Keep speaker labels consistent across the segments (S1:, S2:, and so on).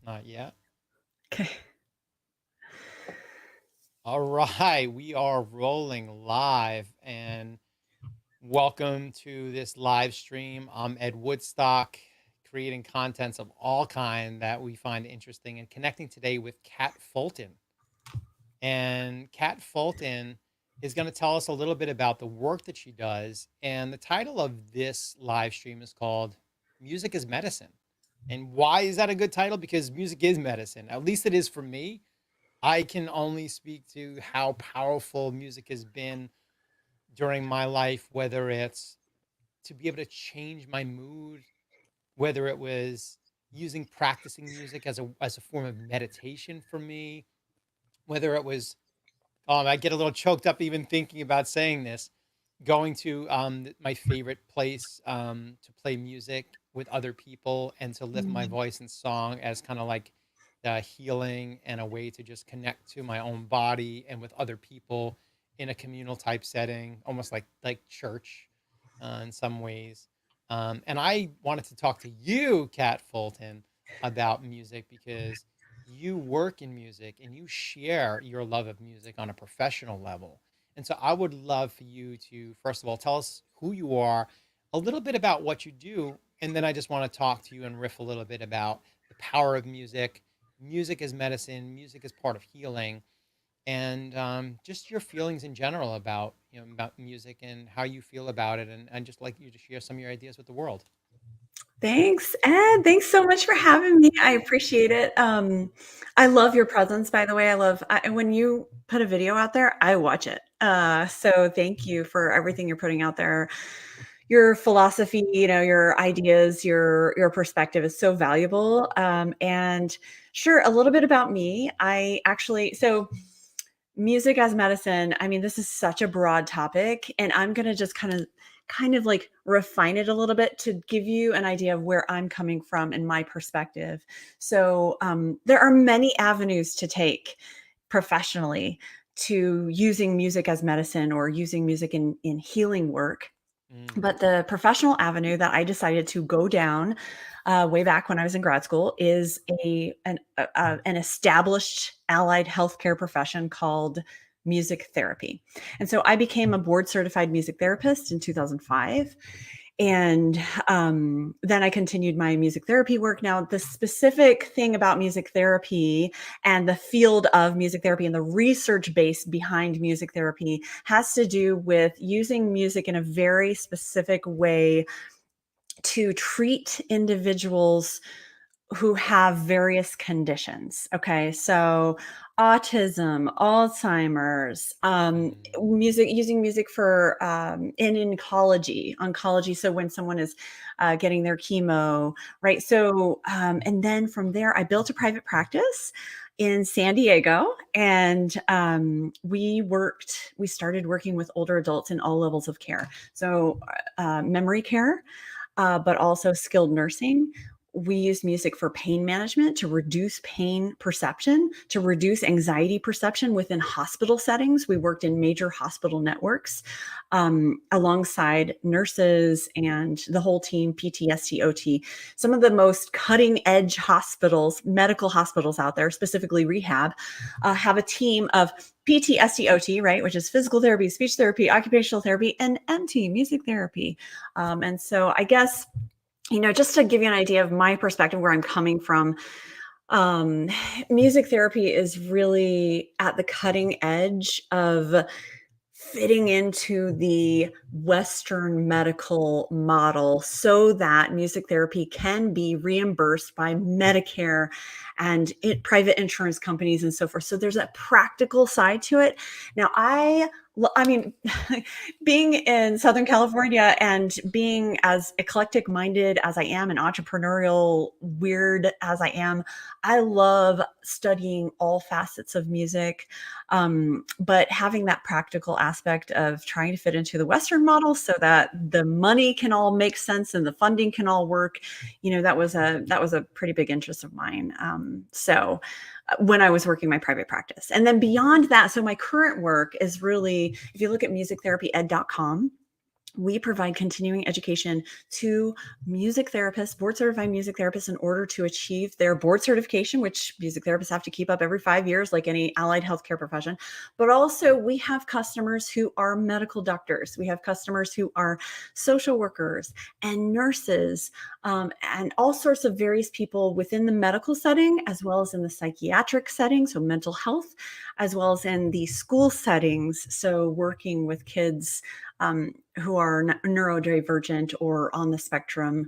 S1: Not yet.
S2: Okay.
S1: All right, we are rolling live and welcome to this live stream. I'm Ed Woodstock, creating contents of all kind that we find interesting and connecting today with Kat Fulton. And Kat Fulton is going to tell us a little bit about the work that she does. And the title of this live stream is called Music is Medicine. And why is that a good title? Because music is medicine. At least it is for me. I can only speak to how powerful music has been during my life, whether it's to be able to change my mood, whether it was using practicing music as a form of meditation for me, whether it was I get a little choked up even thinking about saying this, going to my favorite place to play music with other people and to lift my
S2: Mm.
S1: voice in song as kind of like healing and a way to just connect to my own body and with other people in a communal type setting, almost like church in some ways. And I wanted to talk to you, Kat Fulton, about music because you work in music and you share your love of music on a professional level. And so I would love for you to, first of all, tell us who you are, a little bit about what you do, and then I just want to talk to you and riff a little bit about the power of music. Music is medicine, music is part of healing, and just your feelings in general about about music and how you feel about it, and just like you to share some of your ideas with the world.
S2: Thanks, Ed. Thanks so much for having me. I appreciate it. I love your presence, by the way. When you put a video out there, I watch it. So thank you for everything you're putting out there. Your philosophy, your ideas, your perspective is so valuable. And sure, a little bit about me. So music as medicine. I mean, this is such a broad topic, and I'm going to just kind of like refine it a little bit to give you an idea of where I'm coming from and my perspective. So, there are many avenues to take professionally to using music as medicine or using music in healing work.
S1: Mm,
S2: But the professional avenue that I decided to go down way back when I was in grad school is an established allied healthcare profession called music therapy. And so I became a board certified music therapist in 2005. And then I continued my music therapy work. Now, the specific thing about music therapy and the field of music therapy and the research base behind music therapy has to do with using music in a very specific way to treat individuals who have various conditions. Okay, so autism, Alzheimer's,
S1: mm,
S2: using music for in oncology. So when someone is getting their chemo, right? So and then from there, I built a private practice in San Diego, and we started working with older adults in all levels of care. So memory care, but also skilled nursing. We use music for pain management to reduce pain perception, to reduce anxiety perception within hospital settings. We worked in major hospital networks alongside nurses and the whole team, PTSD, OT. Some of the most cutting edge hospitals, medical hospitals out there, specifically rehab, have a team of PTSD, OT, right, which is physical therapy, speech therapy, occupational therapy, and MT, music therapy. And so I guess, just to give you an idea of my perspective, where I'm coming from, um, music therapy is really at the cutting edge of fitting into the Western medical model so that music therapy can be reimbursed by Medicare and private insurance companies and so forth. So there's a practical side to it. Now, I mean, being in Southern California and being as eclectic minded as I am and entrepreneurial weird as I am, I love studying all facets of music. But having that practical aspect of trying to fit into the Western model so that the money can all make sense and the funding can all work, that was a pretty big interest of mine. When I was working my private practice. And then beyond that, so my current work is really, if you look at musictherapyed.com, we provide continuing education to music therapists, board certified music therapists, in order to achieve their board certification, which music therapists have to keep up every 5 years, like any allied healthcare profession. But also, we have customers who are medical doctors, we have customers who are social workers and nurses, and all sorts of various people within the medical setting, as well as in the psychiatric setting, so mental health, as well as in the school settings, so working with kids who are neurodivergent or on the spectrum.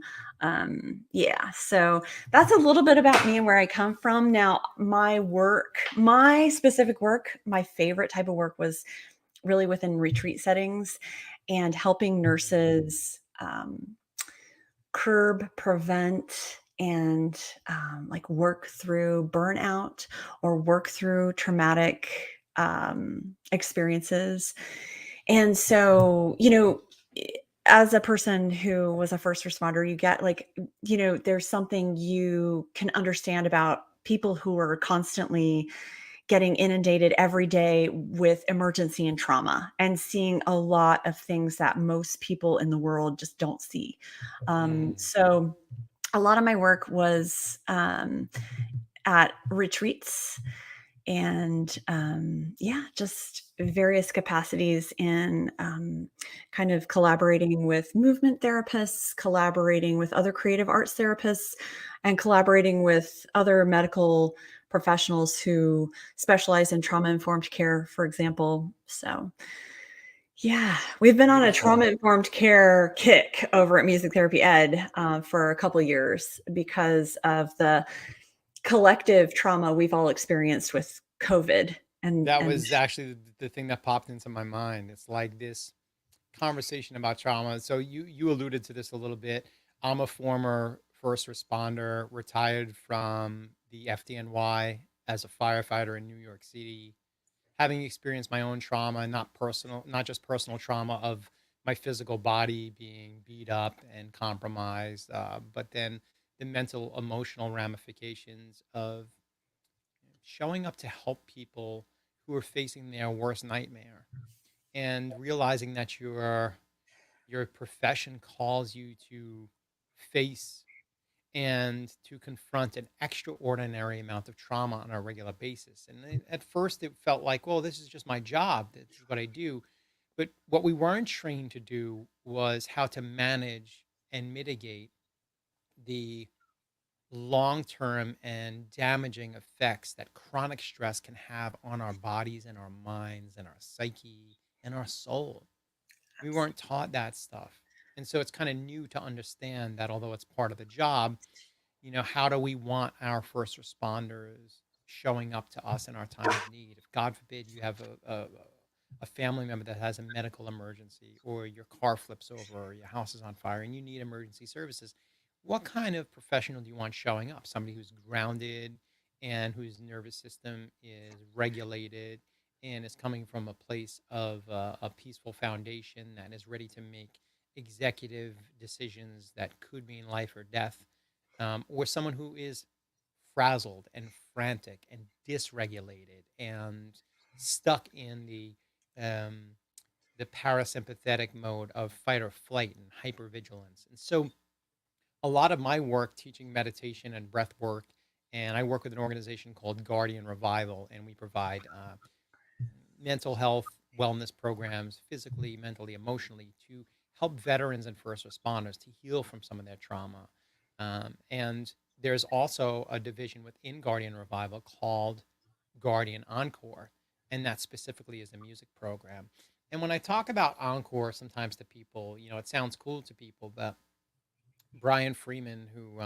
S2: Yeah, so that's a little bit about me and where I come from. Now, my work, my specific work, my favorite type of work was really within retreat settings and helping nurses curb, prevent, and like work through burnout or work through traumatic experiences. And so, as a person who was a first responder, you get like, there's something you can understand about people who are constantly getting inundated every day with emergency and trauma and seeing a lot of things that most people in the world just don't see.
S1: Mm.
S2: So a lot of my work was at retreats and yeah, just various capacities in kind of collaborating with movement therapists, collaborating with other creative arts therapists, and collaborating with other medical professionals who specialize in trauma informed care, for example. So, yeah, we've been on a
S1: Beautiful.
S2: trauma informed care kick over at Music Therapy Ed for a couple of years because of the collective trauma we've all experienced with COVID
S1: That
S2: and
S1: was actually the thing that popped into my mind. It's like this conversation about trauma. So you alluded to this a little bit. I'm a former first responder, retired from the FDNY as a firefighter in New York City, having experienced my own trauma, not just personal trauma of my physical body being beat up and compromised, but then the mental, emotional ramifications of showing up to help people who are facing their worst nightmare and realizing that your profession calls you to face and to confront an extraordinary amount of trauma on a regular basis. And at first, it felt like, well, this is just my job. This is what I do. But what we weren't trained to do was how to manage and mitigate the long term and damaging effects that chronic stress can have on our bodies and our minds and our psyche and our soul. We weren't taught that stuff. And so it's kind of new to understand that although it's part of the job, how do we want our first responders showing up to us in our time of need? If God forbid you have a family member that has a medical emergency, or your car flips over, or your house is on fire and you need emergency services, what kind of professional do you want showing up? Somebody who's grounded and whose nervous system is regulated and is coming from a place of a peaceful foundation that is ready to make executive decisions that could mean life or death, or someone who is frazzled and frantic and dysregulated and stuck in um, the parasympathetic mode of fight or flight and hypervigilance. And so, a lot of my work teaching meditation and breath work, and I work with an organization called Guardian Revival, and we provide mental health wellness programs, physically, mentally, emotionally, to help veterans and first responders to heal from some of their trauma. And there's also a division within Guardian Revival called Guardian Encore, and that specifically is a music program. And when I talk about Encore, sometimes to people, it sounds cool to people, but Brian Freeman, who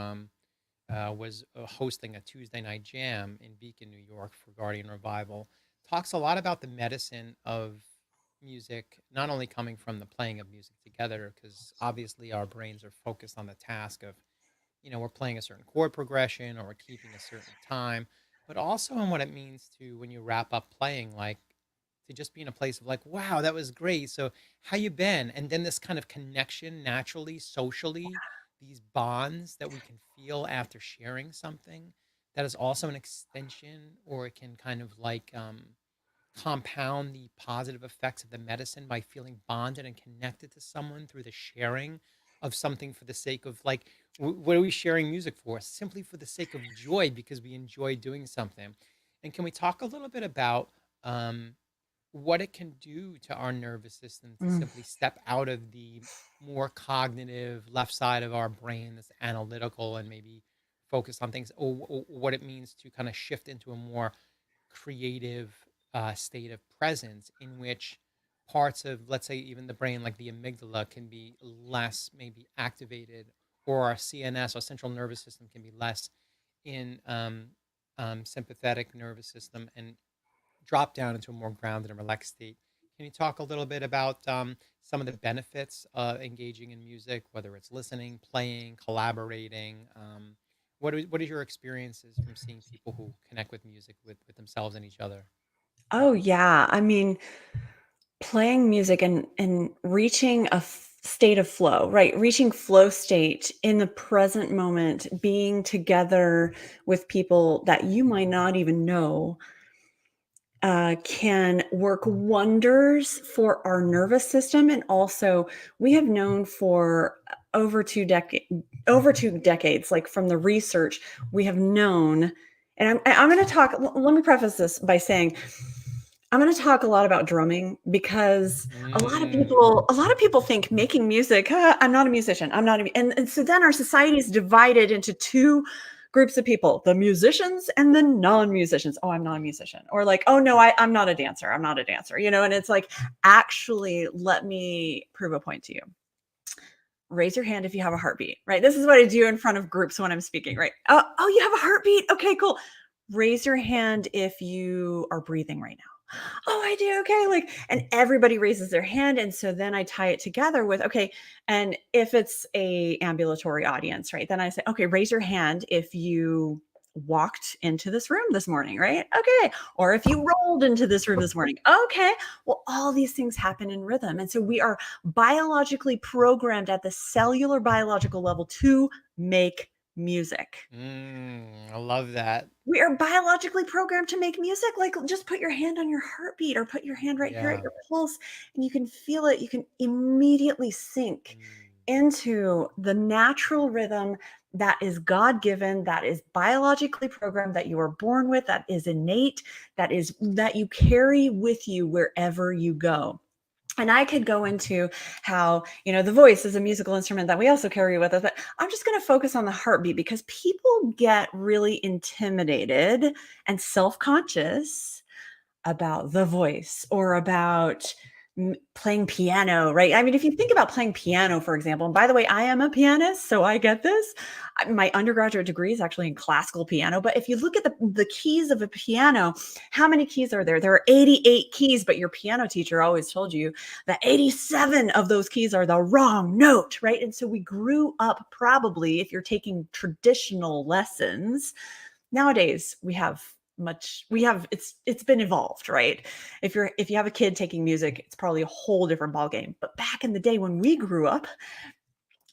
S1: was hosting a Tuesday night jam in Beacon, New York for Guardian Revival, talks a lot about the medicine of music, not only coming from the playing of music together, because obviously our brains are focused on the task of, we're playing a certain chord progression or we're keeping a certain time, but also in what it means to, when you wrap up playing, like to just be in a place of like, wow, that was great. So how you been? And then this kind of connection naturally, socially, these bonds that we can feel after sharing something that is also an extension, or it can kind of like compound the positive effects of the medicine by feeling bonded and connected to someone through the sharing of something for the sake of, like, what are we sharing music for? Simply for the sake of joy, because we enjoy doing something. And can we talk a little bit about um, what it can do to our nervous system to
S2: Mm.
S1: simply step out of the more cognitive left side of our brain that's analytical and maybe focus on things, or what it means to kind of shift into a more creative state of presence in which parts of, let's say, even the brain, like the amygdala, can be less maybe activated, or our CNS, our central nervous system, can be less in sympathetic nervous system, and drop down into a more grounded and relaxed state. Can you talk a little bit about some of the benefits of engaging in music, whether it's listening, playing, collaborating? What is your experiences from seeing people who connect with music with themselves and each other?
S2: Oh, yeah. I mean, playing music and reaching a state of flow, right? Reaching flow state in the present moment, being together with people that you might not even know, can work wonders for our nervous system. And also, we have known for over 2 decades, like from the research, we have known. And I'm going to talk. Let me preface this by saying I'm going to talk a lot about drumming because
S1: Mm.
S2: a lot of people think making music. I'm not a musician. I'm not, and so then our society is divided into two groups of people: the musicians and the non-musicians. Oh, I'm not a musician, or like, oh no, I'm not a dancer. I'm not a dancer. And it's like, actually, let me prove a point to you. Raise your hand if you have a heartbeat. Right. This is what I do in front of groups when I'm speaking. Right. Oh, you have a heartbeat. Okay, cool. Raise your hand if you are breathing right now. Oh, I do. Okay. Like, and everybody raises their hand. And so then I tie it together with, okay. And if it's a ambulatory audience, right, then I say, okay, raise your hand if you walked into this room this morning, right? Okay. Or if you rolled into this room this morning. Okay. Well, all these things happen in rhythm. And so we are biologically programmed at the cellular biological level to make music.
S1: I love that.
S2: We are biologically programmed to make music. Like, just put your hand on your heartbeat or put your hand right here at
S1: Yeah.
S2: your pulse, and you can feel it. You can immediately sink
S1: Mm.
S2: into the natural rhythm that is God given, that is biologically programmed, that you are born with, that is innate, that you carry with you wherever you go. And I could go into how, the voice is a musical instrument that we also carry with us, but I'm just going to focus on the heartbeat because people get really intimidated and self conscious about the voice or about playing piano, right? I mean, if you think about playing piano, for example, and by the way, I am a pianist, so I get this. My undergraduate degree is actually in classical piano, but if you look at the keys of a piano, how many keys are there? There are 88 keys, but your piano teacher always told you that 87 of those keys are the wrong note, right? And so we grew up, probably, if you're taking traditional lessons. Nowadays it's been evolved, right? If you have a kid taking music, it's probably a whole different ball game. But back in the day when we grew up,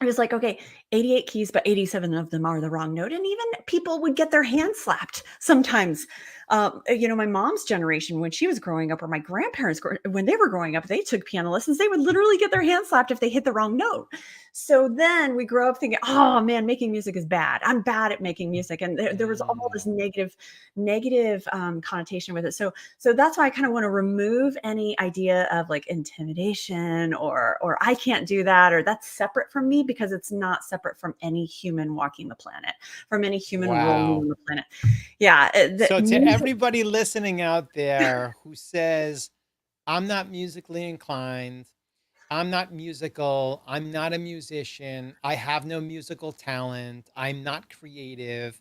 S2: it was like, okay, 88 keys, but 87 of them are the wrong note. And even people would get their hands slapped sometimes. My mom's generation, when she was growing up, or my grandparents, when they were growing up, they took piano lessons. They would literally get their hands slapped if they hit the wrong note. So then we grow up thinking, oh man, making music is bad. I'm bad at making music. And there was all this
S1: Mm.
S2: negative connotation with it. So that's why I kind of want to remove any idea of like intimidation or I can't do that, or that's separate from me, because it's not separate from any human walking the planet, from any human rolling on
S1: Wow.
S2: the planet. Yeah, the
S1: So to
S2: music.
S1: everybody listening out there who says, I'm not musically inclined, I'm not musical, I'm not a musician, I have no musical talent, I'm not creative,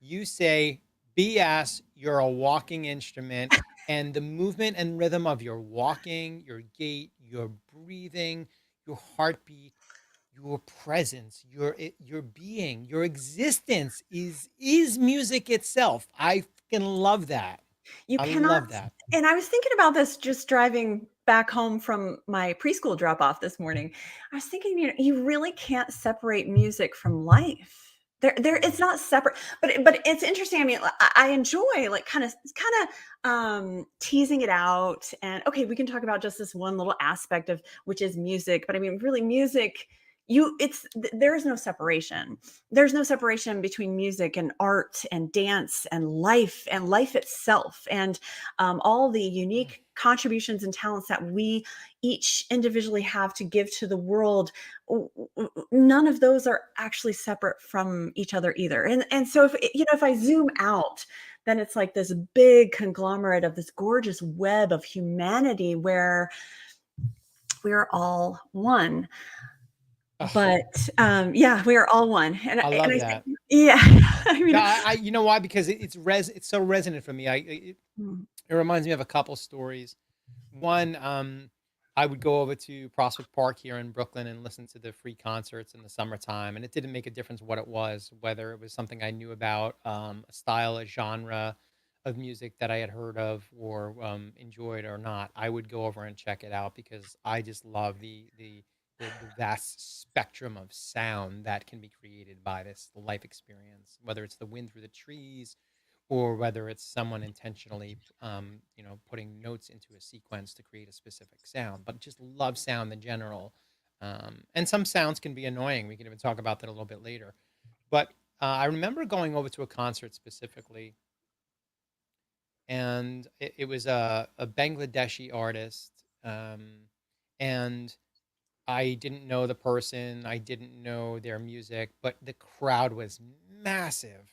S1: you say, BS, you're a walking instrument. And the movement and rhythm of your walking, your gait, your breathing, your heartbeat, your presence, your being, your existence is music itself. I fucking love that.
S2: You
S1: I
S2: cannot.
S1: love that.
S2: And I was thinking about this just driving back home from my preschool drop off this morning. I was thinking, you really can't separate music from life. There it's not separate, but it's interesting. I mean, I enjoy like teasing it out, and okay, we can talk about just this one little aspect of which is music, but I mean, really, music. There is no separation. There's no separation between music and art and dance and life itself, and all the
S1: Mm.
S2: unique contributions and talents that we each individually have to give to the world. None of those are actually separate from each other either. And so if I zoom out, then it's like this big conglomerate of this gorgeous web of humanity where we are all one.
S1: Ugh,
S2: But yeah, we are all one.
S1: I
S2: And
S1: love
S2: I
S1: that.
S2: think, yeah, I mean,
S1: Yeah, you know why? Because it's so resonant for me.
S2: mm,
S1: It reminds me of a couple stories. One, I would go over to Prospect Park here in Brooklyn and listen to the free concerts in the summertime, and it didn't make a difference what it was, whether it was something I knew about, a style, a genre of music that I had heard of or enjoyed or not. I would go over and check it out because I just love the vast spectrum of sound that can be created by this life experience, whether it's the wind through the trees or whether it's someone intentionally, putting notes into a sequence to create a specific sound. But just love sound in general, and some sounds can be annoying. We can even talk about that a little bit later. But I remember going over to a concert specifically, and it was a Bangladeshi artist, and I didn't know the person, I didn't know their music, but the crowd was massive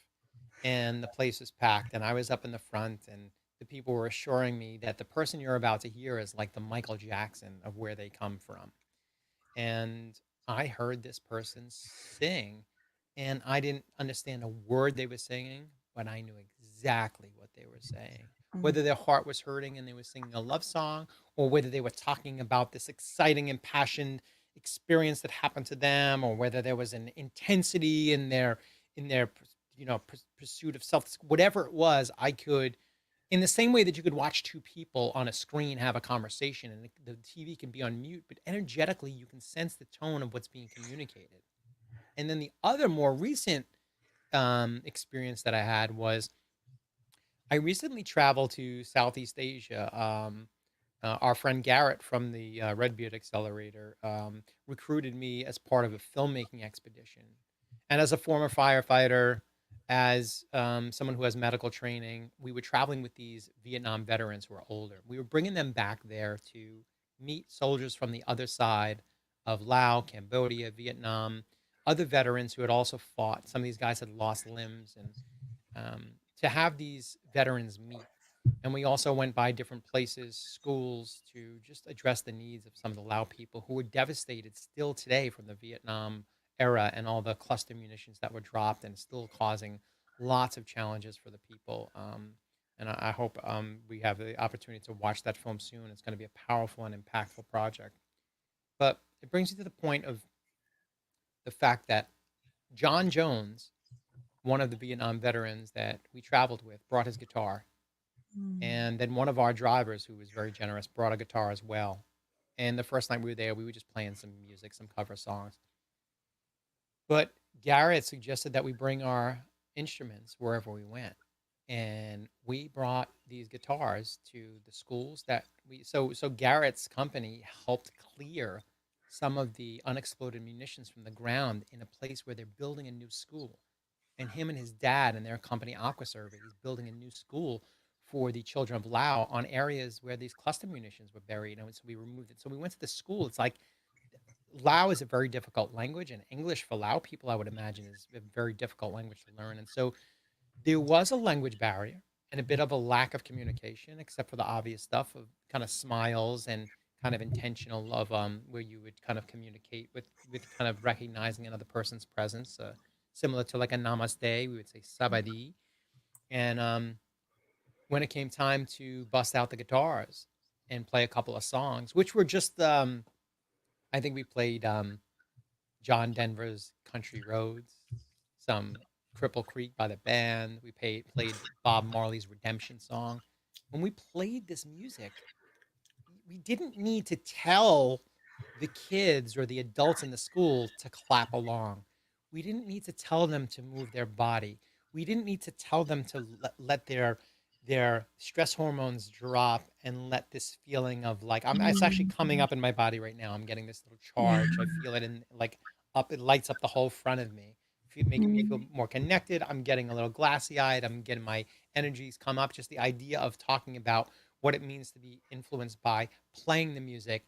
S1: and the place was packed and I was up in the front and the people were assuring me that the person you're about to hear is like the Michael Jackson of where they come from. And I heard this person sing and I didn't understand a word they were singing, but I knew exactly what they were saying.
S2: mm,
S1: Whether their heart was hurting and they were singing a love song, or whether they were talking about this exciting, impassioned experience that happened to them, or whether there was an intensity in their pursuit of self, whatever it was, I could, in the same way that you could watch two people on a screen have a conversation and the TV can be on mute, but energetically you can sense the tone of what's being communicated. And then the other more recent experience that I had was I recently traveled to Southeast Asia. Our friend Garrett from the Redbeard Accelerator recruited me as part of a filmmaking expedition. And as a former firefighter, as someone who has medical training, we were traveling with these Vietnam veterans who are older. We were bringing them back there to meet soldiers from the other side of Laos, Cambodia, Vietnam, other veterans who had also fought. Some of these guys had lost limbs, and to have these veterans meet. And we also went by different places, schools, to just address the needs of some of the Lao people who were devastated still today from the Vietnam era and all the cluster munitions that were dropped and still causing lots of challenges for the people. And I hope we have the opportunity to watch that film soon. It's going to be a powerful and impactful project. But it brings you to the point of the fact that John Jones, one of the Vietnam veterans that we traveled with, brought his guitar.
S2: mm.
S1: And then one of our drivers, who was very generous, brought a guitar as well. And the first night we were there, we were just playing some music, some cover songs. But Garrett suggested that we bring our instruments wherever we went. And we brought these guitars to the schools that so Garrett's company helped clear some of the unexploded munitions from the ground in a place where they're building a new school. And him and his dad and their company AquaServe is building a new school for the children of Lao on areas where these cluster munitions were buried. And so we removed it. So we went to the school. It's like Lao is a very difficult language, and English for Lao people, I would imagine, is a very difficult language to learn. And so there was a language barrier and a bit of a lack of communication, except for the obvious stuff of kind of smiles and kind of intentional of where you would kind of communicate with kind of recognizing another person's presence, similar to like a namaste, we would say sabadi. And when it came time to bust out the guitars and play a couple of songs, which were just I think we played John Denver's Country Roads, some Cripple Creek by the band. We played Bob Marley's Redemption Song. When we played this music, we didn't need to tell the kids or the adults in the school to clap along. We didn't need to tell them to move their body. We didn't need to tell them to let their stress hormones drop and let this feeling of like it's actually coming
S2: Mhm.
S1: up in my body right now. I'm getting this little
S2: Yeah.
S1: charge. I feel it in like up. It lights up the whole front of me, making me feel
S2: Mhm.
S1: more connected. I'm getting a little glassy eyed. I'm getting my energies come up. Just the idea of talking about what it means to be influenced by playing the music,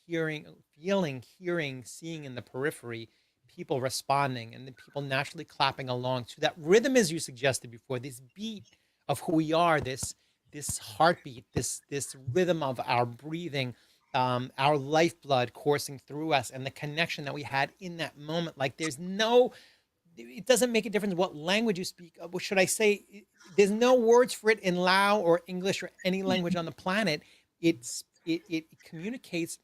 S1: hearing, feeling, hearing, seeing in the periphery, people responding, and the people naturally clapping along to that rhythm, as you suggested before, this beat of who we are, this heartbeat, this rhythm of our breathing, our lifeblood coursing through us, and the connection that we had in that moment. Like there's no, it doesn't make a difference what language you speak. What should I say? There's no words for it in Lao or English or any language on the planet. It communicates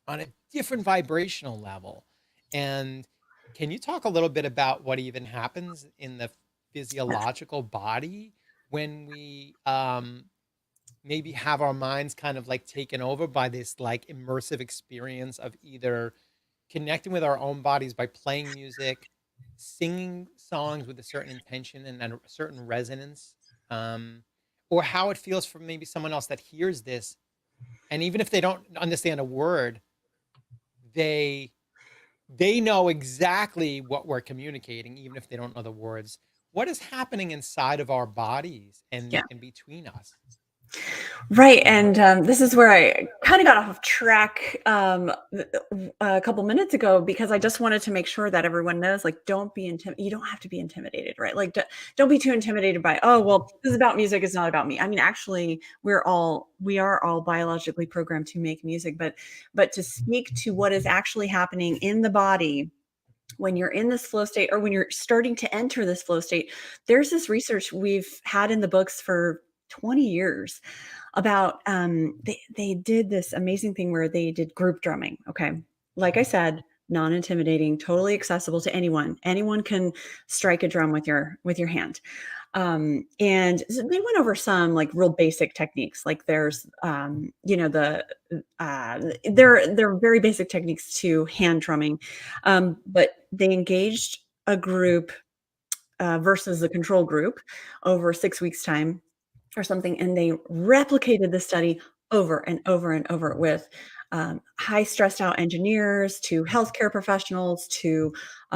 S1: on a different vibrational level. And can you talk a little bit about what even happens in the physiological body when we maybe have our minds kind of like taken over by this like immersive experience of either connecting with our own bodies by playing music, singing songs with a certain intention and a certain resonance, um, or how it feels for maybe someone else that hears this, and even if they don't understand a word, they they know exactly what we're communicating, even if they don't know the words. What is happening inside of our bodies
S2: Yeah.
S1: and between us?
S2: Right, and, this is where I kinda got off track, a couple minutes ago because I just wanted to make sure that everyone knows, like, don't be you don't have to be intimidated, right? Like, don't be too intimidated by, "Oh, well, this is about music, it's not about me." I mean, actually, we are all biologically programmed to make music, but to speak to what is actually happening in the body when you're in this flow state or when you're starting to enter this flow state, there's this research we've had in the books for 20 years about they did this amazing thing where they did group drumming. Okay. Like I said, non-intimidating, totally accessible to anyone. Anyone can strike a drum with your hand. And so they went over some like real basic techniques. Like there's they're very basic techniques to hand drumming. But they engaged a group versus a control group over 6 weeks time or something, and they replicated the study over and over and over with high stressed out engineers to healthcare professionals to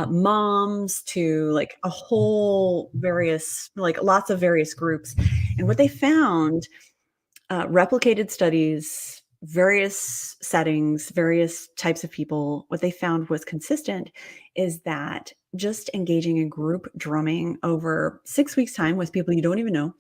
S2: moms to like a whole various like lots of various groups. And what they found, replicated studies, various settings, various types of people, what they found was consistent is that just engaging in group drumming over 6 weeks time with people you don't even know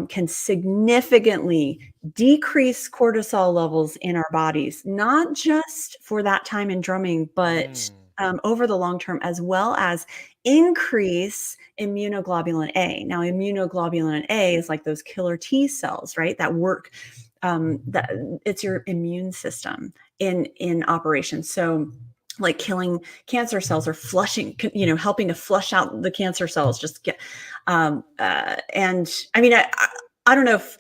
S2: can significantly decrease cortisol levels in our bodies, not just for that time in drumming, but
S1: Mm,
S2: over the long term, as well as increase immunoglobulin A. Now, immunoglobulin A is like those killer T cells, right? That work. That it's your immune system in operation. So like killing cancer cells or flushing, helping to flush out the cancer cells, just get and I mean, I don't know if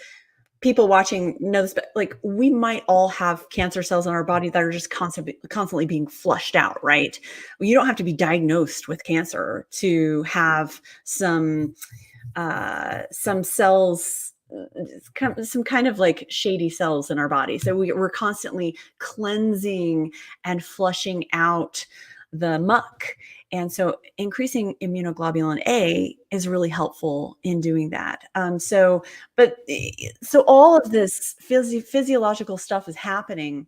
S2: people watching know this, but like we might all have cancer cells in our body that are just constantly being flushed out, right? You don't have to be diagnosed with cancer to have some cells, some kind of like shady cells in our body. So we're constantly cleansing and flushing out the muck. And so increasing immunoglobulin A is really helpful in doing that. So all of this physiological stuff is happening.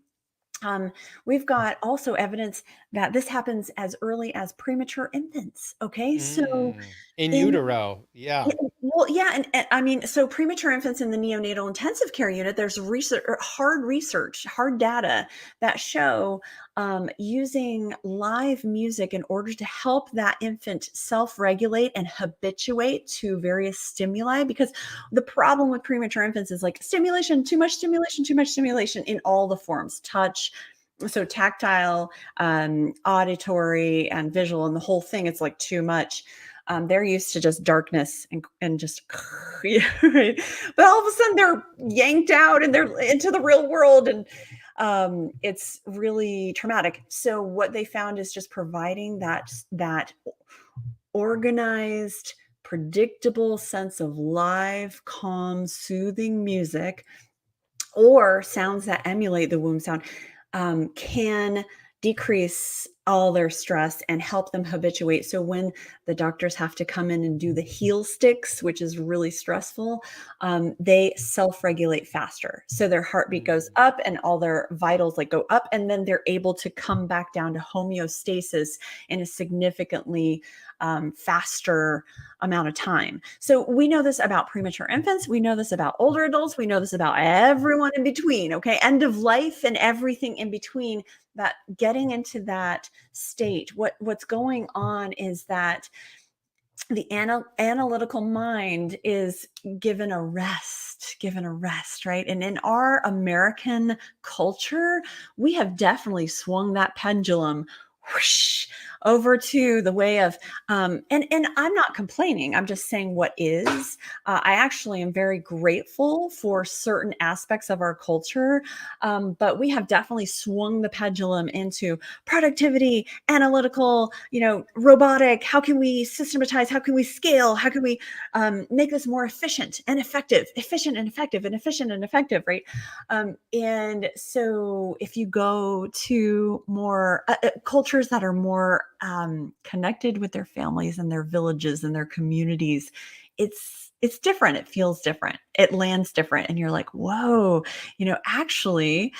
S2: um, we've got also evidence that this happens as early as premature infants. Okay, so
S1: in
S2: in
S1: utero,
S2: yeah,
S1: yeah.
S2: well, yeah, and I mean, so premature infants in the neonatal intensive care unit, there's research, hard data that show using live music in order to help that infant self-regulate and habituate to various stimuli. Because the problem with premature infants is like stimulation, too much stimulation in all the forms, touch, so tactile, auditory, and visual, and the whole thing. It's like too much. They're used to just darkness and just yeah, right? But all of a sudden they're yanked out and they're into the real world, and It's really traumatic. So what they found is just providing that organized, predictable sense of live, calm, soothing music or sounds that emulate the womb sound can decrease all their stress and help them habituate. So when the doctors have to come in and do the heel sticks, which is really stressful, they self-regulate faster. So their heartbeat goes
S1: Mm.
S2: up and all their vitals like go up, and then they're able to come back down to homeostasis in a significantly faster amount of time. So we know this about premature infants. We know this about older adults. We know this about everyone in between. Okay. End of life and everything in between. That getting into that state, what's going on is that the analytical mind is given a rest, right? And in our American culture, we have definitely swung that pendulum whoosh, over to the way of and I'm not complaining, I'm just saying what is. I actually am very grateful for certain aspects of our culture, but we have definitely swung the pendulum into productivity, analytical, robotic. How can we systematize? How can we scale? How can we make this more efficient and effective, efficient and effective, and efficient and effective, right? And so, if you go to more cultures that are more connected with their families and their villages and their communities, it's different. It feels different. It lands different, and you're like, whoa, actually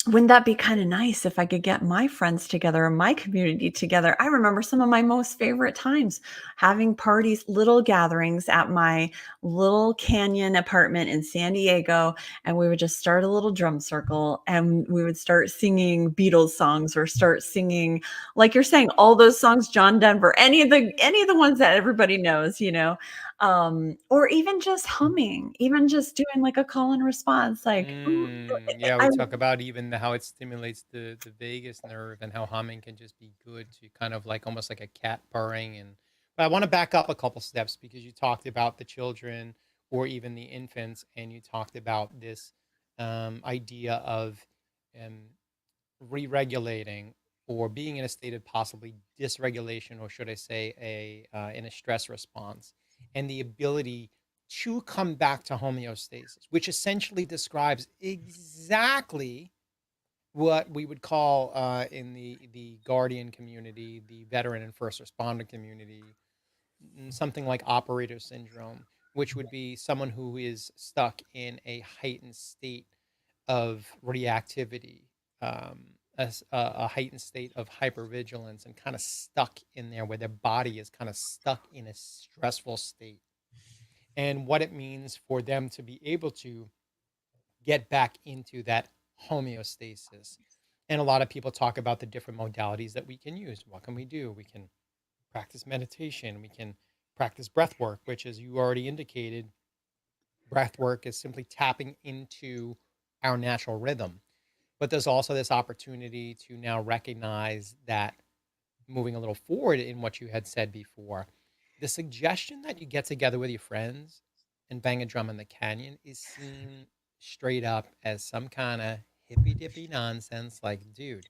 S2: wouldn't that be kind of nice if I could get my friends together and my community together? I remember some of my most favorite times having parties, little gatherings at my little canyon apartment in San Diego. And we would just start a little drum circle and we would start singing Beatles songs or start singing, like you're saying, all those songs, John Denver, any of the ones that everybody knows, or even just humming, even just doing like a call and response, like, "Ooh,"
S1: Yeah, we
S2: I
S1: talk about even how it stimulates the vagus nerve and how humming can just be good to kind of like almost like a cat purring. And but I want to back up a couple steps because you talked about the children or even the infants, and you talked about this idea of um, re-regulating or being in a state of possibly dysregulation, or should I say, in a stress response, and the ability to come back to homeostasis, which essentially describes exactly what we would call in the guardian community, the veteran and first responder community, something like operator syndrome, which would be someone who is stuck in a heightened state of reactivity, a heightened state of hypervigilance, and kind of stuck in there where their body is kind of stuck in a stressful state, and what it means for them to be able to get back into that homeostasis. And a lot of people talk about the different modalities that we can use. What can we do? We can practice meditation. We can practice breath work, which, as you already indicated, breath work is simply tapping into our natural rhythm. But there's also this opportunity to now recognize that, moving a little forward in what you had said before, the suggestion that you get together with your friends and bang a drum in the canyon is seen straight up as some kind of hippy dippy nonsense. Like, dude,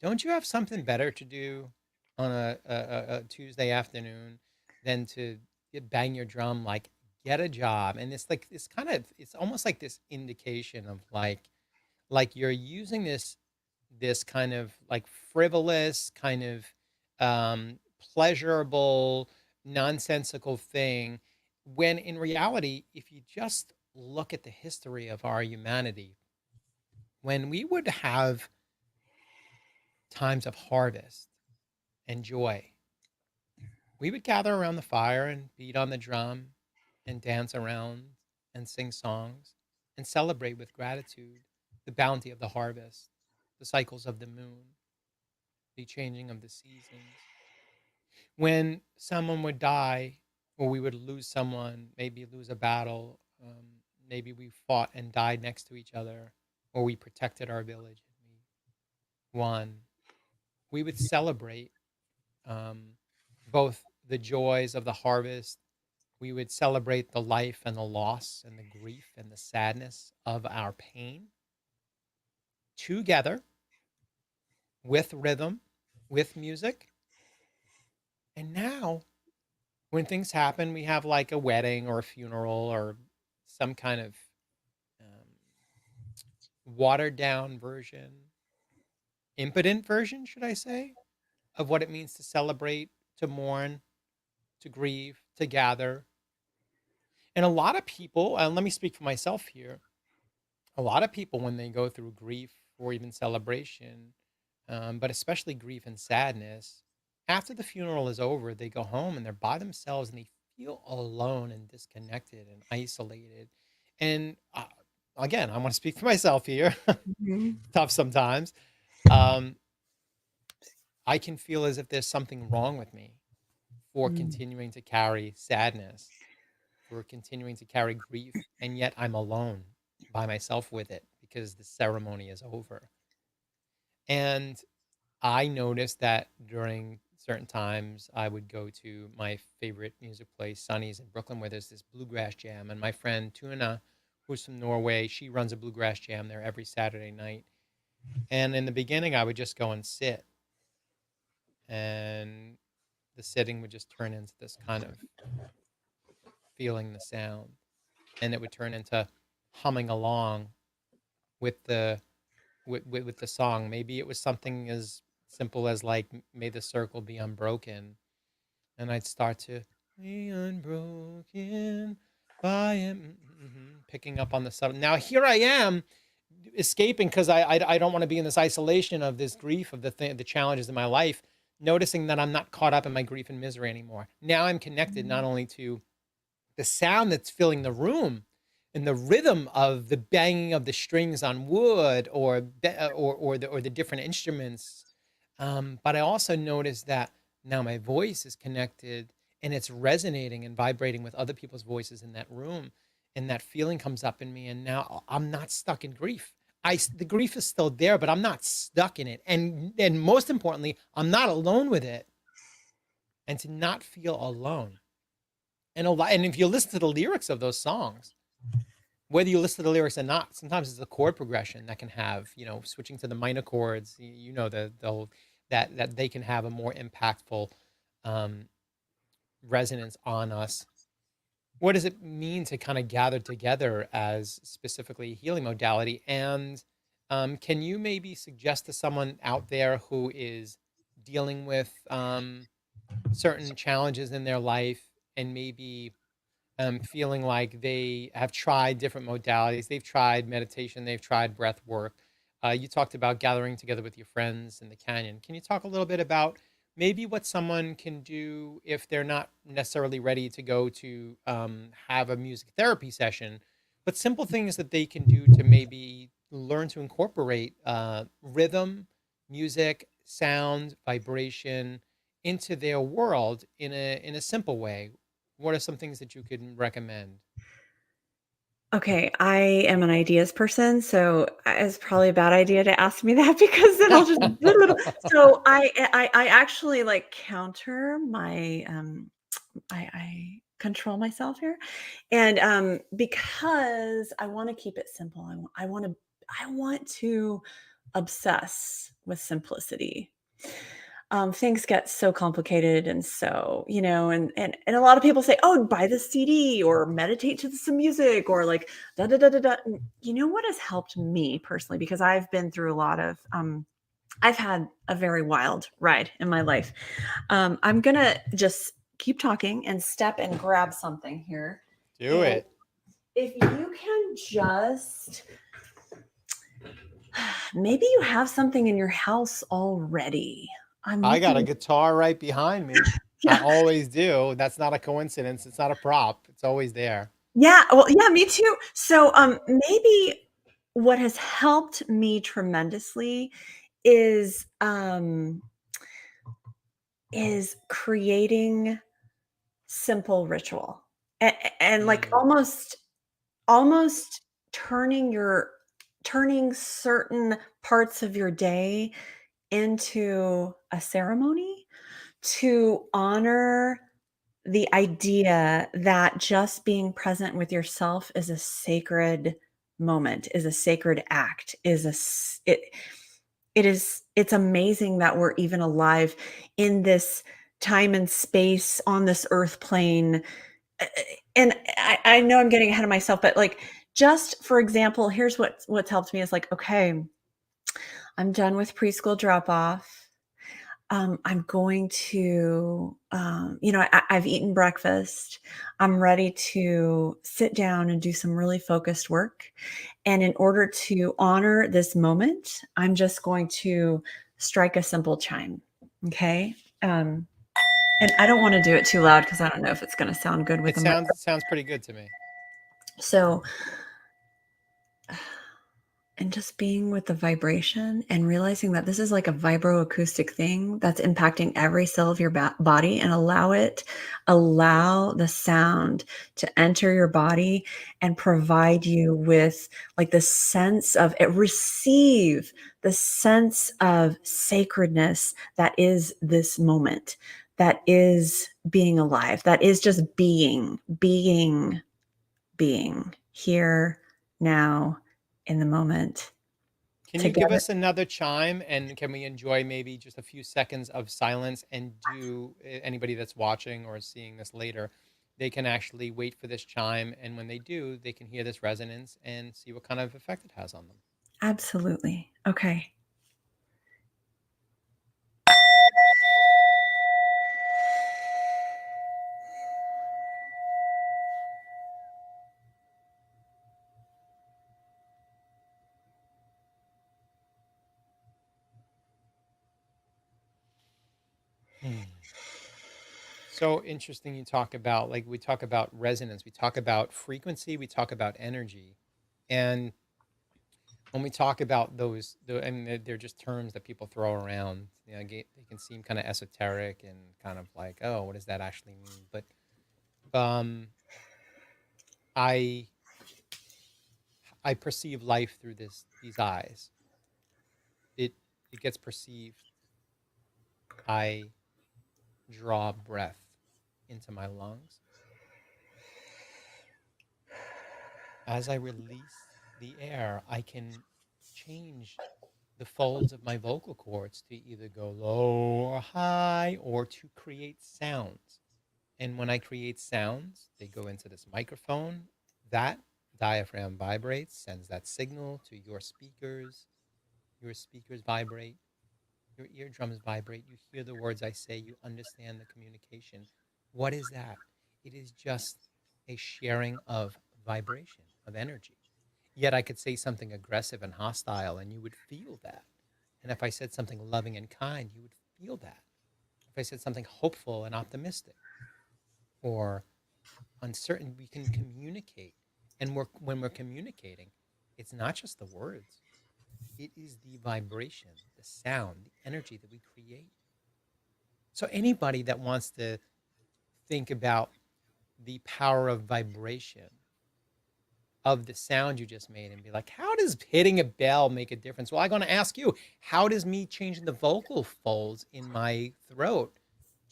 S1: don't you have something better to do on a Tuesday afternoon than to bang your drum? Like, get a job. And it's like this kind of, it's almost like this indication of like you're using this kind of like frivolous kind of pleasurable nonsensical thing, when in reality, if you just look at the history of our humanity, when we would have times of harvest and joy, we would gather around the fire and beat on the drum and dance around and sing songs and celebrate with gratitude the bounty of the harvest, the cycles of the moon, the changing of the seasons. When someone would die, or we would lose someone, maybe lose a battle, maybe we fought and died next to each other, or we protected our village and we won, we would celebrate um, both the joys of the harvest. We would celebrate the life and the loss and the grief and the sadness of our pain. together with rhythm, with music. And now, when things happen, we have like a wedding or a funeral or some kind of um, watered down version, impotent version, should I say, of what it means to celebrate, to mourn, to grieve, to gather. And a lot of people, and let me speak for myself here, a lot of people, when they go through grief or even celebration, but especially grief and sadness, after the funeral is over, they go home and they're by themselves and they feel alone and disconnected and isolated. And again, I want to speak for myself here.
S2: Mhm.
S1: Tough sometimes. Um, I can feel as if there's something wrong with me for
S2: Mm.
S1: continuing to carry sadness, for continuing to carry grief, and yet I'm alone by myself with it because the ceremony is over. And I noticed that during certain times, I would go to my favorite music place, Sonny's in Brooklyn, where there's this bluegrass jam. And my friend Tuna, who's from Norway, she runs a bluegrass jam there every Saturday night. And in the beginning, I would just go and sit, and the sitting would just turn into this kind of feeling the sound, and it would turn into humming along with the with the song. Maybe it was something as simple as like "May the circle be unbroken," and I'd start to be unbroken by him, picking up on the sub. Now here I am escaping because I don't want to be in this isolation of this grief of the challenges in my life. Noticing that I'm not caught up in my grief and misery anymore. Now I'm connected not only to the sound that's filling the room and the rhythm of the banging of the strings on wood or the different instruments. But I also noticed that now my voice is connected and it's resonating and vibrating with other people's voices in that room, and that feeling comes up in me. And now I'm not stuck in grief. The grief is still there, but I'm not stuck in it. And most importantly, I'm not alone with it. And to not feel alone, and if you listen to the lyrics of those songs, whether you listen to the lyrics or not, sometimes it's the chord progression that can have, switching to the minor chords, that they can have a more impactful um, resonance on us. What does it mean to kind of gather together as specifically a healing modality? And can you maybe suggest to someone out there who is dealing with certain challenges in their life, and maybe feeling like they have tried different modalities. They've tried meditation, they've tried breath work. You talked about gathering together with your friends in the canyon. Can you talk a little bit about maybe what someone can do if they're not necessarily ready to go to have a music therapy session, but simple things that they can do to maybe learn to incorporate rhythm, music, sound, vibration into their world in a simple way? What are some things that you could recommend?
S2: Okay, I am an ideas person, so it's probably a bad idea to ask me that because then I'll just so I actually, like, counter my, I control myself here, and, because I wanna keep it simple, I want to obsess with simplicity. Things get so complicated and so, and a lot of people say, "Oh, buy the CD or meditate to some music or like da da da da da." And you know what has helped me personally because I've been through a lot of I've had a very wild ride in my life. I'm gonna just keep talking and step and grab something here.
S1: Do
S2: And
S1: it.
S2: if you can just maybe you have something in your house already. I'm
S1: I got a
S2: looking.
S1: guitar right behind me. I
S2: Yeah.
S1: always do. That's not a coincidence. It's not a prop. It's always there.
S2: Yeah, well, yeah, me too. So, maybe what has helped me tremendously is, is creating simple ritual and like
S1: Mm,
S2: almost turning your turning certain parts of your day into a ceremony to honor the idea that just being present with yourself is a sacred moment, is a sacred act, is it's amazing that we're even alive in this time and space on this earth plane. And I know I'm getting ahead of myself, but like, just for example, here's what's helped me is like, okay, I'm done with preschool drop off. I'm going to, I've eaten breakfast. I'm ready to sit down and do some really focused work. And in order to honor this moment, I'm just going to strike a simple chime. Okay. Um, and I don't want to do it too loud because I don't know if it's going to sound good with
S1: It
S2: the mic.
S1: sounds pretty good to me.
S2: So, and just being with the vibration and realizing that this is like a vibroacoustic thing that's impacting every cell of your body, and allow the sound to enter your body and provide you with like the sense of it, receive the sense of sacredness that is this moment, that is being alive, that is just being here now in the moment
S1: Can you give
S2: together.
S1: us another chime, and can we enjoy maybe just a few seconds of silence, and do anybody that's watching or seeing this later, they can actually wait for this chime, and when they do, they can hear this resonance and see what kind of effect it has on them.
S2: Absolutely. Okay.
S1: Hmm. So interesting you talk about, like, we talk about resonance, we talk about frequency, we talk about energy. And when we talk about those, and they're just terms that people throw around, they can seem kind of esoteric and kind of like, oh, what does that actually mean? But um, I I perceive life through these eyes. It it gets perceived. I draw breath into my lungs. As I release the air, I can change the folds of my vocal cords to either go low or high, or to create sounds. And when I create sounds, they go into this microphone. That diaphragm vibrates, sends that signal to your speakers. Your speakers vibrate, your eardrums vibrate. You hear the words I say, you understand the communication. What is that? It is just a sharing of vibration, of energy. Yet I could say something aggressive and hostile, and you would feel that. And if I said something loving and kind, you would feel that. If I said something hopeful and optimistic or uncertain, we can communicate. And when we're communicating, it's not just the words, it is the vibration, the sound, the energy that we create. So, anybody that wants to think about the power of vibration, of the sound you just made, and be like, how does hitting a bell make a difference? Well, I'm going to ask you, how does me changing the vocal folds in my throat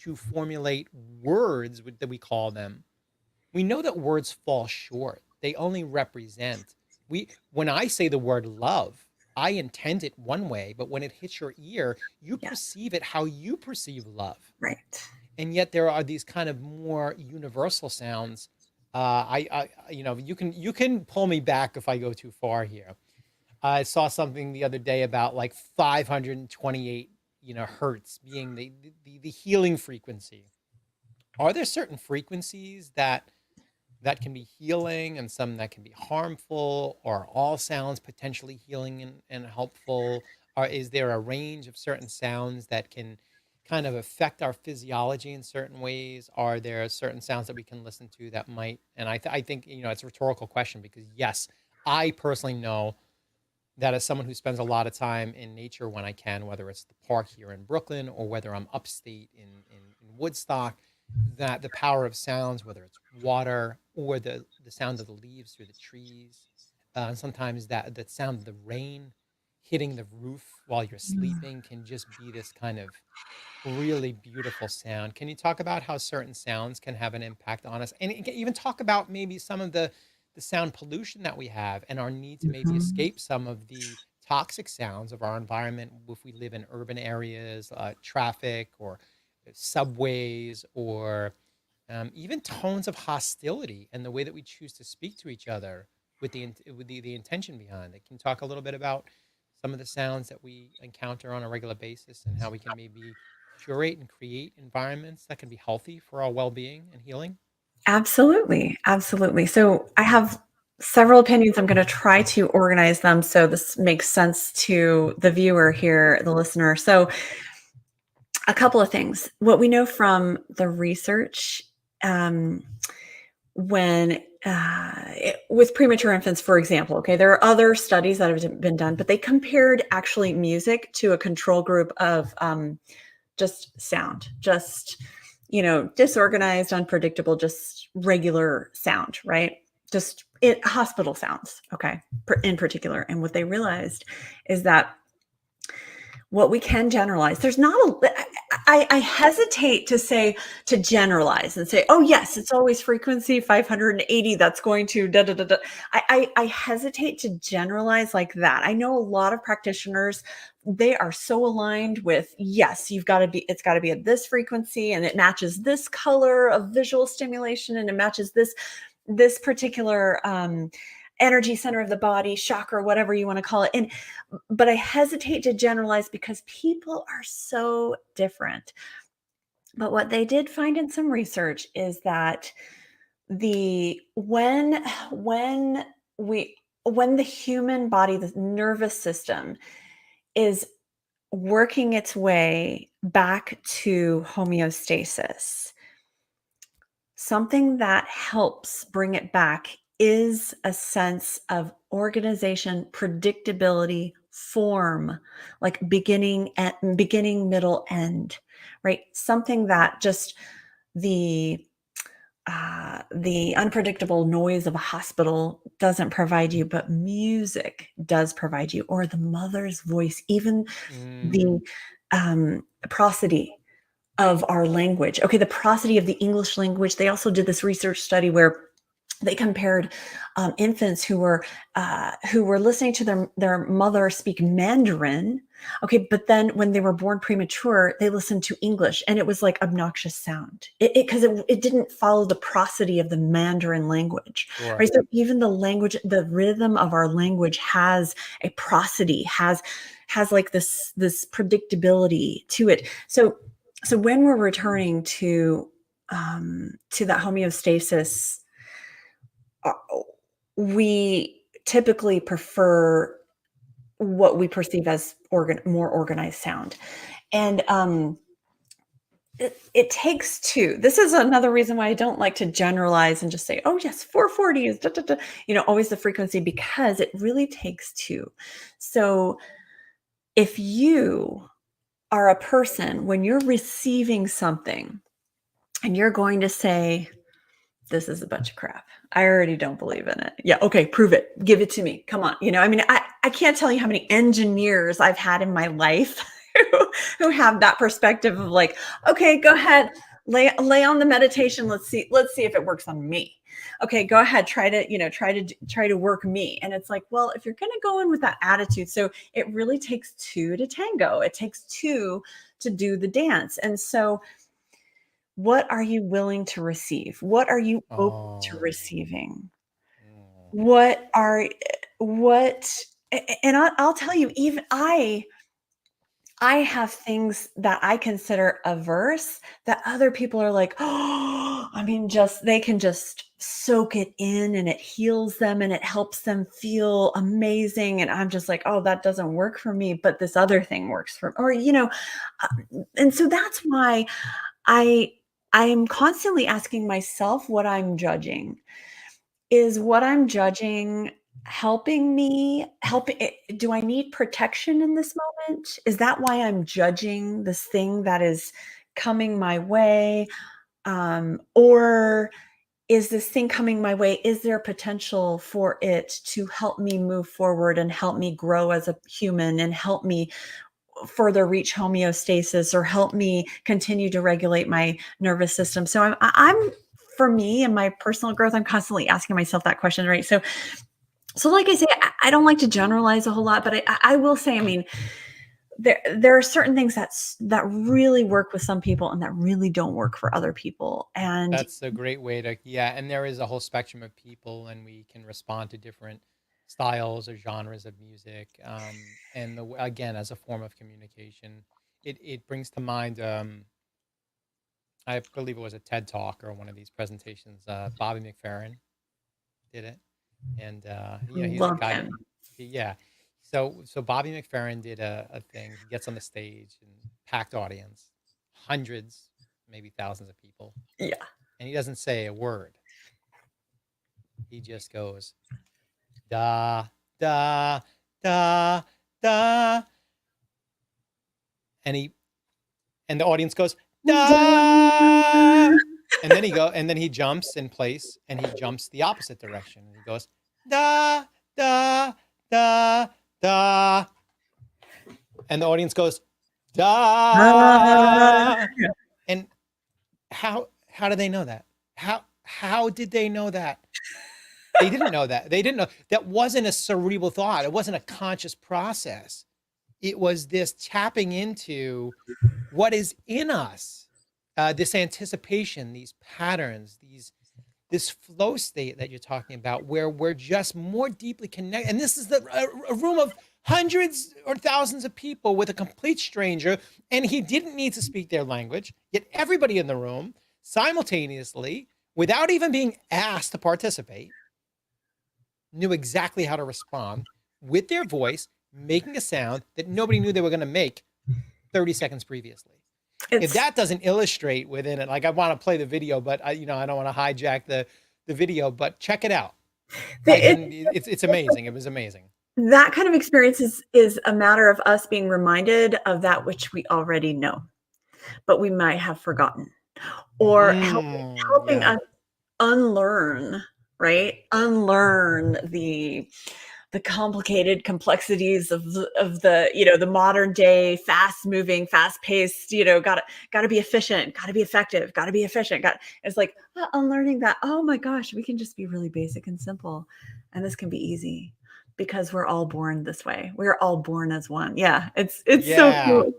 S1: to formulate words that we call them? We know that words fall short. They only represent, we when I say the word love, I intend it one way, but when it hits your ear, you
S2: Yes.
S1: perceive it how you perceive love.
S2: Right.
S1: And yet there are these kind of more universal sounds. You can pull me back if I go too far here. I saw something the other day about like 528, hertz being the healing frequency. Are there certain frequencies that can be healing and some that can be harmful? Or all sounds potentially healing and helpful? Or is there a range of certain sounds that can kind of affect our physiology in certain ways? Are there certain sounds that we can listen to that might? And I think, it's a rhetorical question, because yes, I personally know that as someone who spends a lot of time in nature when I can, whether it's the park here in Brooklyn or whether I'm upstate in Woodstock, that the power of sounds, whether it's water or the sound of the leaves through the trees, and sometimes that sound of the rain hitting the roof while you're
S2: Mm.
S1: sleeping, can just be this kind of really beautiful sound. Can you talk about how certain sounds can have an impact on us, and even talk about maybe some of the sound pollution that we have and our need to maybe
S2: Mhm.
S1: escape some of the toxic sounds of our environment if we live in urban areas, traffic or subways, or even tones of hostility and the way that we choose to speak to each other with the intention behind it. Can you talk a little bit about some of the sounds that we encounter on a regular basis and how we can maybe curate and create environments that can be healthy for our well-being and healing?
S2: Absolutely, absolutely. So I have several opinions. I'm going to try to organize them so this makes sense to the viewer here, the listener. So a couple of things. What we know from the research, um, when with premature infants, for example, okay, there are other studies that have been done, but they compared actually music to a control group of just sound, just, disorganized, unpredictable, just regular sound, right? Just hospital sounds, okay, in particular. And what they realized is that what we can generalize, there's not I hesitate to say, to generalize and say, oh yes, it's always frequency 580 that's going to da da da da. I hesitate to generalize like that. I know a lot of practitioners, they are so aligned with, yes, it's got to be at this frequency and it matches this color of visual stimulation and it matches this particular energy center of the body, chakra, whatever you want to call it. And but I hesitate to generalize because people are so different. But what they did find in some research is that the we when the human body, the nervous system, is working its way back to homeostasis, something that helps bring it back is a sense of organization, predictability, form, like beginning, middle, end, right? Something that just the the unpredictable noise of a hospital doesn't provide you, but music does provide you, or the mother's voice, even
S1: Mm,
S2: the prosody of our language. Okay, the prosody of the English language. They also did this research study where they compared infants who were listening to their mother speak Mandarin. Okay, but then when they were born premature, they listened to English, and it was like obnoxious sound. It didn't follow the prosody of the Mandarin language,
S1: sure.
S2: right? So even the language, the rhythm of our language has a prosody, has like this predictability to it. So when we're returning to that homeostasis, uh, we typically prefer what we perceive as more organized sound. And it takes two. This is another reason why I don't like to generalize and just say, oh, yes, 440 is da, da, da, always the frequency, because it really takes two. So if you are a person, when you're receiving something and you're going to say, this is a bunch of crap. I already don't believe in it. Yeah. Okay. Prove it. Give it to me. Come on. I mean, I can't tell you how many engineers I've had in my life who have that perspective of like, okay, go ahead, lay on the meditation. Let's see if it works on me. Okay, go ahead, try to work me. And it's like, well, if you're going to go in with that attitude, so it really takes two to tango. It takes two to do the dance. And so what are you willing to receive? What are you open to
S1: Oh,
S2: receiving?
S1: mm,
S2: What are what and I'll tell you, even I have things that I consider averse that other people are like, oh, I mean, just they can just soak it in and it heals them and it helps them feel amazing. And I'm just like, oh, that doesn't work for me, but this other thing works for, or, and so that's why I I am constantly asking myself what I'm judging. Is what I'm judging helping me? Do I need protection in this moment? Is that why I'm judging this thing that is coming my way? Or is this thing coming my way? Is there potential for it to help me move forward and help me grow as a human and help me further reach homeostasis or help me continue to regulate my nervous system? So I'm for me and my personal growth, I'm constantly asking myself that question, right? So like I say, I don't like to generalize a whole lot, but I will say, I mean, there are certain things that really work with some people and that really don't work for other people. And
S1: That's a great way to, yeah. And there is a whole spectrum of people, and we can respond to different styles or genres of music. And again, as a form of communication, it brings to mind. I believe it was a TED Talk or one of these presentations. Bobby McFerrin did it, and he's a
S2: love
S1: guy that,
S2: him.
S1: yeah. So Bobby McFerrin did a thing. He gets on the stage and packed audience, hundreds, maybe thousands of people,
S2: Yeah.
S1: and he doesn't say a word. He just goes da da da da, and the audience goes da, and then he jumps in place and he jumps the opposite direction and he goes da da da da, and the audience goes da. And how do they know that? How did they know that? They didn't know that. They didn't know. That wasn't a cerebral thought. It wasn't a conscious process. It was this tapping into what is in us, this anticipation, these patterns, this flow state that you're talking about, where we're just more deeply connected. And this is a room of hundreds or thousands of people with a complete stranger, and he didn't need to speak their language. Yet everybody in the room simultaneously, without even being asked to participate, knew exactly how to respond with their voice, making a sound that nobody knew they were going to make 30 seconds previously. If that doesn't illustrate within it, like, I want to play the video, but I don't want to hijack the video, but check it out. Like, it's amazing. It was amazing.
S2: That kind of experience is a matter of us being reminded of that which we already know, but we might have forgotten, or helping
S1: Yeah.
S2: us unlearn, right? Unlearn the complicated complexities of the the modern day, fast moving, fast paced, gotta be efficient, gotta be effective, gotta be efficient. It's like unlearning that. Oh my gosh, we can just be really basic and simple, and this can be easy because we're all born this way. We're all born as one. Yeah, it's so
S1: Yeah.
S2: cool.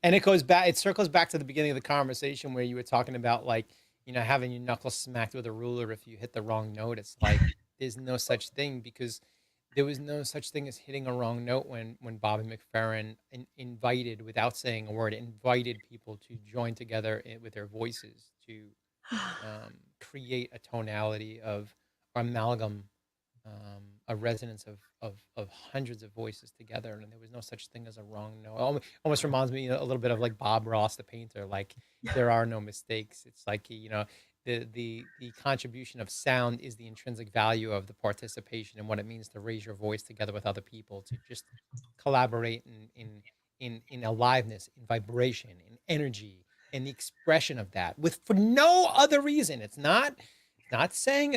S1: And it circles back to the beginning of the conversation where you were talking about, like, having your knuckles smacked with a ruler if you hit the wrong note. It's like, there's no such thing, because there was no such thing as hitting a wrong note when Bobby McFerrin invited, without saying a word, invited people to join together with their voices to create a tonality of amalgam, a resonance of hundreds of voices together, and there was no such thing as a wrong note. Almost reminds me a little bit of, like, Bob Ross, the painter. Like, there are no mistakes. It's like, the contribution of sound is the intrinsic value of the participation and what it means to raise your voice together with other people, to just collaborate in aliveness, in vibration, in energy, and the expression of that, for no other reason. It's not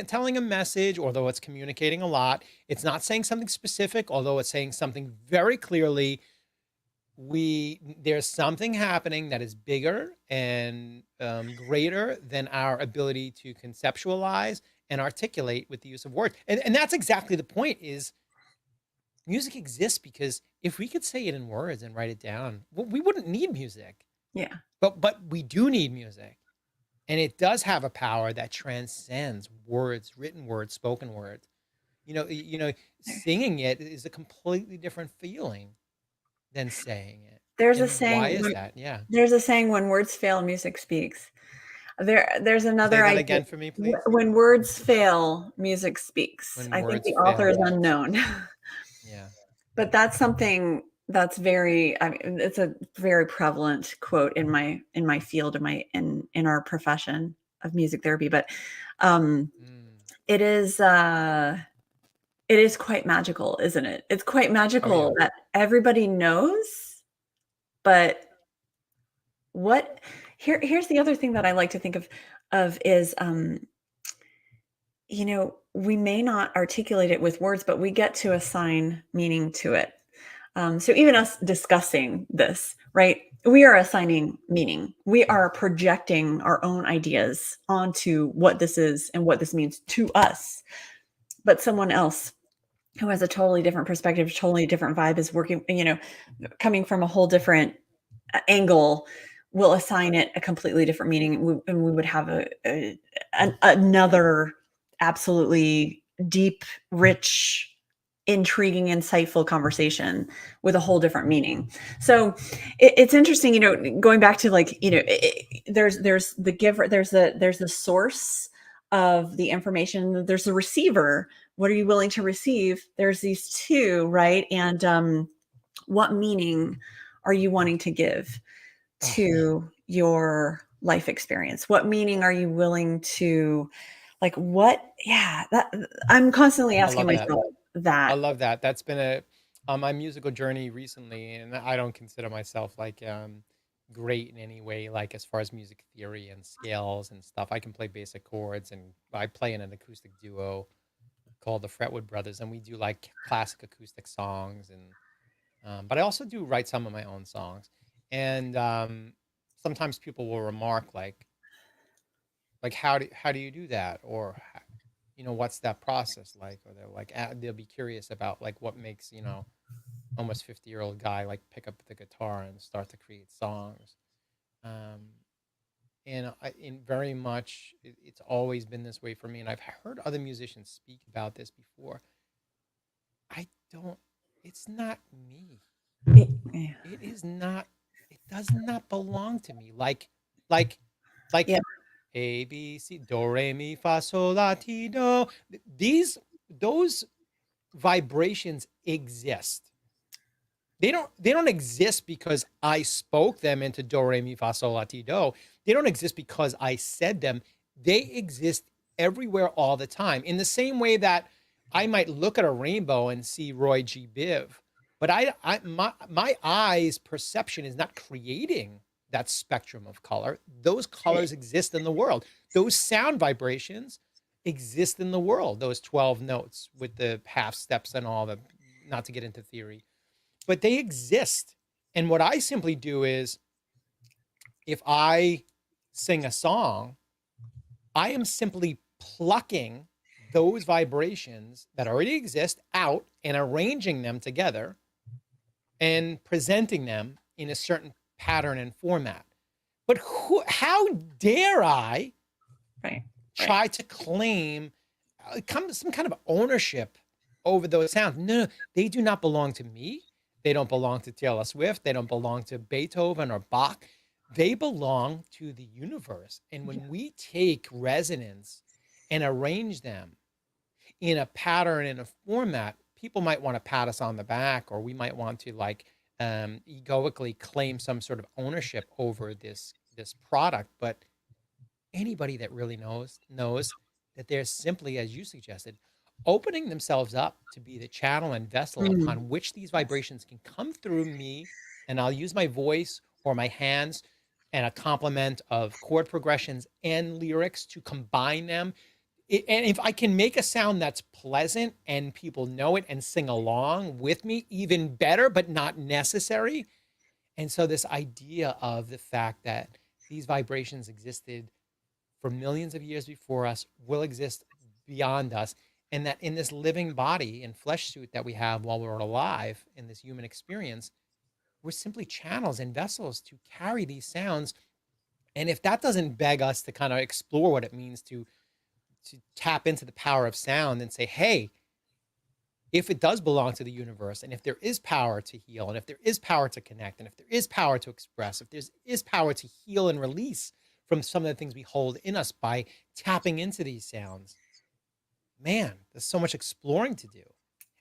S1: telling a message, although it's communicating a lot. It's not saying something specific, although it's saying something very clearly. There's something happening that is bigger and greater than our ability to conceptualize and articulate with the use of words. And that's exactly the point. Is music exists because if we could say it in words and write it down, we wouldn't need music.
S2: Yeah.
S1: But we do need music. And it does have a power that transcends words, written words, spoken words. Singing it is a completely different feeling than saying it.
S2: There's a
S1: Why
S2: saying.
S1: is that? Yeah.
S2: There's a saying: when words fail, music speaks. There's
S1: Say
S2: another
S1: that
S2: idea.
S1: again for me, please.
S2: When words fail, music speaks.
S1: When
S2: I think
S1: words
S2: the author is
S1: fail.
S2: unknown.
S1: Yeah.
S2: But that's something that's it's a very prevalent quote in my field, in our profession of music therapy. But it is quite magical, isn't it? It's quite magical that everybody knows, but here's the other thing that I like to think of is we may not articulate it with words, but we get to assign meaning to it. So even us discussing this, right? We are assigning meaning. We are projecting our own ideas onto what this is and what this means to us. But someone else who has a totally different perspective, totally different vibe is working, coming from a whole different angle will assign it a completely different meaning. And we would have another absolutely deep, rich, intriguing, insightful conversation with a whole different meaning. So it's interesting, going back to like, there's the giver, there's the source of the information, there's the receiver. What are you willing to receive? There's these two, right? And what meaning are you wanting to give
S1: Oh,
S2: to your life experience? What meaning are you willing to, like, what? Yeah, that I'm constantly
S1: I
S2: asking
S1: love that.
S2: myself
S1: I
S2: that.
S1: love that. That's been a on my musical journey recently, and I don't consider myself like great in any way, like as far as music theory and scales and stuff. I can play basic chords, and I play in an acoustic duo called the Fretwood Brothers, and we do like classic acoustic songs, and but I also do write some of my own songs, and sometimes people will remark like how do you do that, or what's that process like, or they're like they'll be curious about like what makes almost 50-year-old guy like pick up the guitar and start to create songs. um and in very much it's always been this way for me, and I've heard other musicians speak about this before. I don't It's not me.
S2: Yeah.
S1: It is not. It does not belong to me. Like like
S2: Yeah.
S1: A B C do re mi fa sol la ti do. These those vibrations exist. They don't exist because I spoke them into do re mi fa sol la ti do. They don't exist because I said them. They exist everywhere all the time. In the same way that I might look at a rainbow and see Roy G. Biv, but my eyes perception is not creating that spectrum of color. Those colors exist in the world. Those sound vibrations exist in the world. Those 12 notes with the half steps and all the, not to get into theory, but they exist. And what I simply do is, if I sing a song, I am simply plucking those vibrations that already exist out and arranging them together and presenting them in a certain pattern and format. But how dare I
S2: Right. Right.
S1: try to claim some kind of ownership over those sounds? No, they do not belong to me. They don't belong to Taylor Swift. They don't belong to Beethoven or Bach. They belong to the universe. And
S2: Yeah.
S1: when we take resonance and arrange them in a pattern, in a format, people might want to pat us on the back, or we might want to like egoically claim some sort of ownership over this product. But anybody that really knows that they're simply, as you suggested, opening themselves up to be the channel and vessel
S2: Mm.
S1: upon which these
S2: Yes.
S1: vibrations can come through me, and I'll use my voice or my hands and a complement of chord progressions and lyrics to combine them. And if I can make a sound that's pleasant and people know it and sing along with me, even better, but not necessary. And so this idea of the fact that these vibrations existed for millions of years before us, will exist beyond us, and that in this living body and flesh suit that we have while we're alive in this human experience, we're simply channels and vessels to carry these sounds. And if that doesn't beg us to kind of explore what it means to tap into the power of sound and say, hey, if it does belong to the universe, and if there is power to heal, and if there is power to connect, and if there is power to express, if there is power to heal and release from some of the things we hold in us by tapping into these sounds, man, there's so much exploring to do.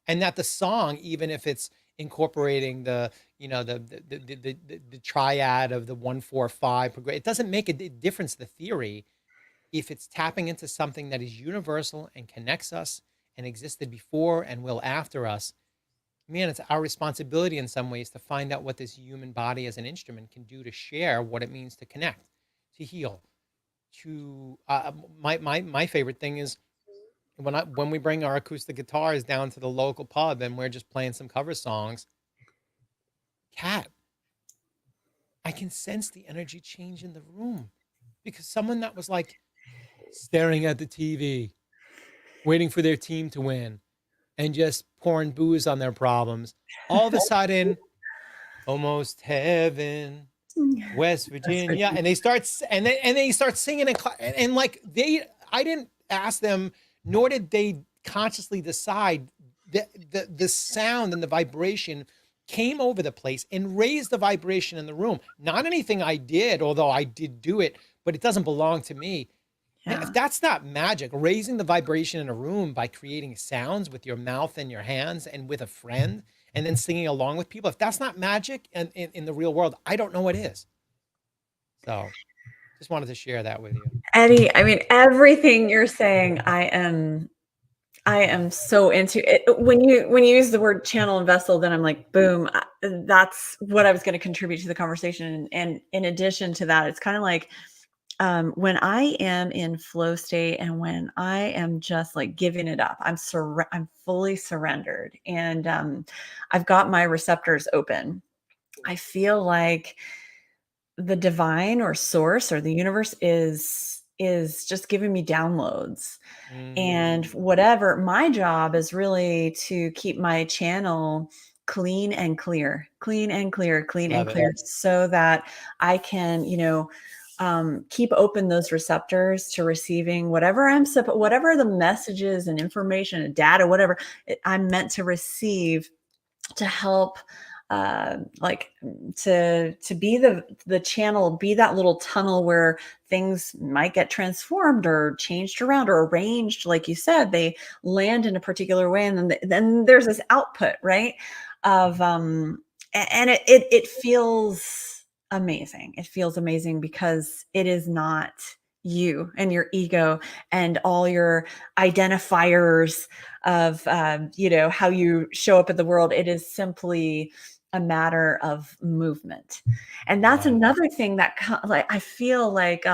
S1: And that the song, even if it's incorporating the, the triad of the 1 4 5, it doesn't make a difference, the theory, if it's tapping into something that is universal and connects us and existed before and will after us. Man, it's our responsibility in some ways to find out what this human body as an instrument can do to share what it means to connect, to heal, to my favorite thing is when we bring our acoustic guitars down to the local pub and we're just playing some cover songs. Kat, I can sense the energy change in the room because someone that was like staring at the TV, waiting for their team to win and just pouring booze on their problems, all of a sudden, almost heaven, West
S2: That's
S1: Virginia,
S2: Virginia.
S1: and they start singing and like I didn't ask them, nor did they consciously decide that the sound and the vibration came over the place and raised the vibration in the room. Not anything I did, although I did do it, but it doesn't belong to me. Man, if
S2: Yeah.
S1: that's not magic, raising the vibration in a room by creating sounds with your mouth and your hands and with a friend and then singing along with people, if that's not magic in the real world, I don't know what is. So just wanted to share that with you.
S2: Eddie, I mean, everything you're saying, I am so into it. When you use the word channel and vessel, then I'm like, boom, that's what I was going to contribute to the conversation. And in addition to that, it's kind of like when I am in flow state and when I am just like giving it up, I'm fully surrendered, and I've got my receptors open. I feel like the divine or source or the universe is just giving me downloads, and
S1: Mm,
S2: whatever my job is really to keep my channel clean and clear, clean and clear, clean and
S1: love it.
S2: clear, so that I can, keep open those receptors to receiving whatever the messages and information and data, whatever I'm meant to receive, to help like to be the channel, be that little tunnel where things might get transformed or changed around or arranged, like you said, they land in a particular way, and then there's this output, right, of and it feels amazing. It feels amazing because it is not you and your ego and all your identifiers of how you show up in the world. It is simply a matter of movement, and that's
S1: Right.
S2: another thing that like I feel like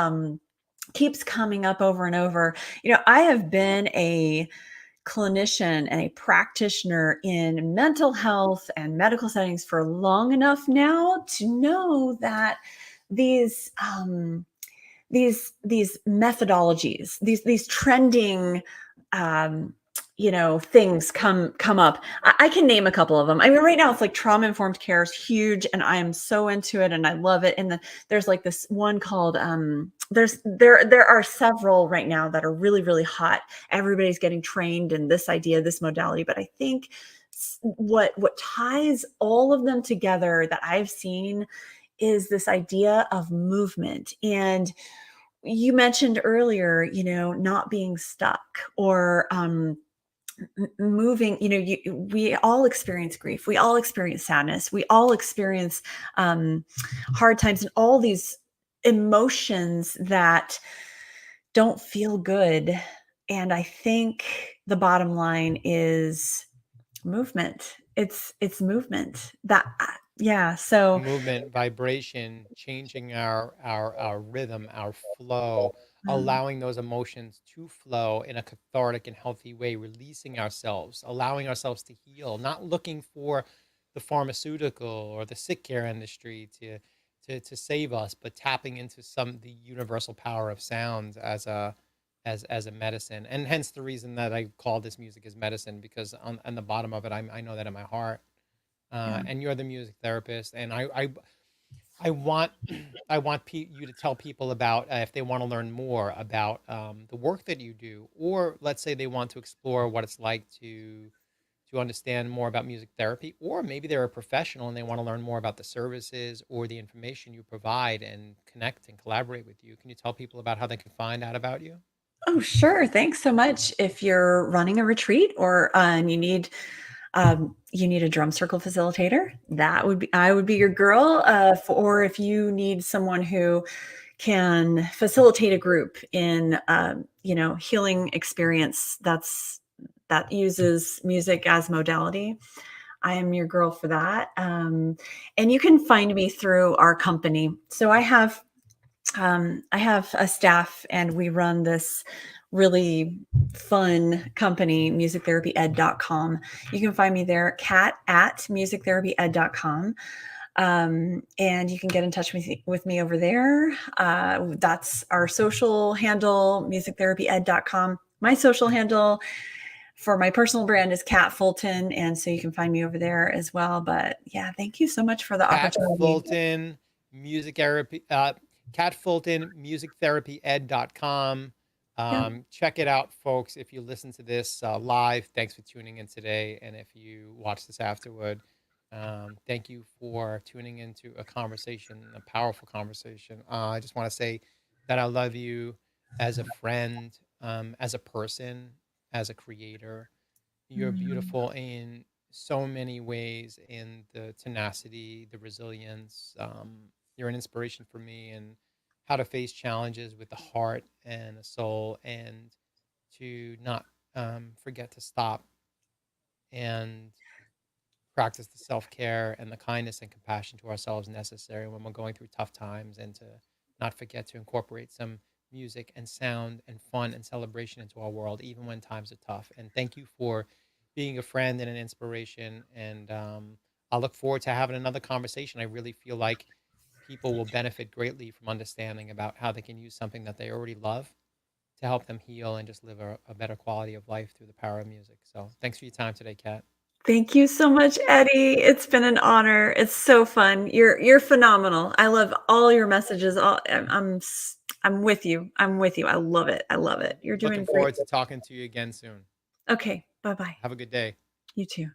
S2: keeps coming up over and over. I have been a clinician and a practitioner in mental health and medical settings for long enough now to know that these these methodologies, these trending um things come up. I can name a couple of them. I mean, right now it's like trauma informed care is huge, and I am so into it and I love it. And there's like this one called there are several right now that are really, really hot. Everybody's getting trained in this idea, this modality. But I think what ties all of them together that I've seen is this idea of movement. And you mentioned earlier, not being stuck or moving. We all experience grief, we all experience sadness, we all experience hard times, and all these emotions that don't feel good. And I think the bottom line is movement. It's movement that yeah, so
S1: Movement, vibration, changing our rhythm, our flow,
S2: mm,
S1: allowing those emotions to flow in a cathartic and healthy way, releasing ourselves, allowing ourselves to heal, not looking for the pharmaceutical or the sick care industry to save us, but tapping into the universal power of sound as a medicine. And hence the reason that I call this music as medicine, because on the bottom of it, I know that in my heart.
S2: yeah.
S1: And you're the music therapist, and I want you to tell people about if they want to learn more about the work that you do, or let's say they want to explore what it's like to understand more about music therapy, or maybe they're a professional and they want to learn more about the services or the information you provide and connect and collaborate with you. Can you tell people about how they can find out about you?
S2: Oh, sure. Thanks so much. If you're running a retreat or you need a drum circle facilitator, I would be your girl. Or if you need someone who can facilitate a group in healing experience that uses music as modality, I am your girl for that. And you can find me through our company. So I have a staff, and we run this really fun company, musictherapyed.com. You can find me there, Kat at musictherapyed.com. And you can get in touch with me over there. That's our social handle, musictherapyed.com. My social handle for my personal brand is Kat Fulton, and so you can find me over there as well. But yeah, thank you so much for the
S1: Kat
S2: opportunity.
S1: Fulton, music therapy, Kat Fulton, musictherapyed.com.
S2: Yeah.
S1: Check it out, folks. If you listen to this live, thanks for tuning in today. And if you watch this afterward, thank you for tuning into a conversation, a powerful conversation. I just want to say that I love you as a friend, as a person, as a creator. You're
S2: Mm.
S1: beautiful in so many ways, in the tenacity, the resilience. You're an inspiration for me and how to face challenges with the heart and the soul, and to not forget to stop and practice the self care and the kindness and compassion to ourselves necessary when we're going through tough times, and to not forget to incorporate some music and sound and fun and celebration into our world, even when times are tough. And thank you for being a friend and an inspiration. And I look forward to having another conversation. I really feel like people will benefit greatly from understanding about how they can use something that they already love to help them heal and just live a better quality of life through the power of music. So thanks for your time today, Kat.
S2: Thank you so much, Eddie. It's been an honor. It's so fun. You're phenomenal. I love all your messages. I'm with you. I'm with you. I love it. I love it. You're
S1: Looking
S2: doing great.
S1: forward to talking to you again soon.
S2: Okay. Bye bye.
S1: Have a good day.
S2: You too.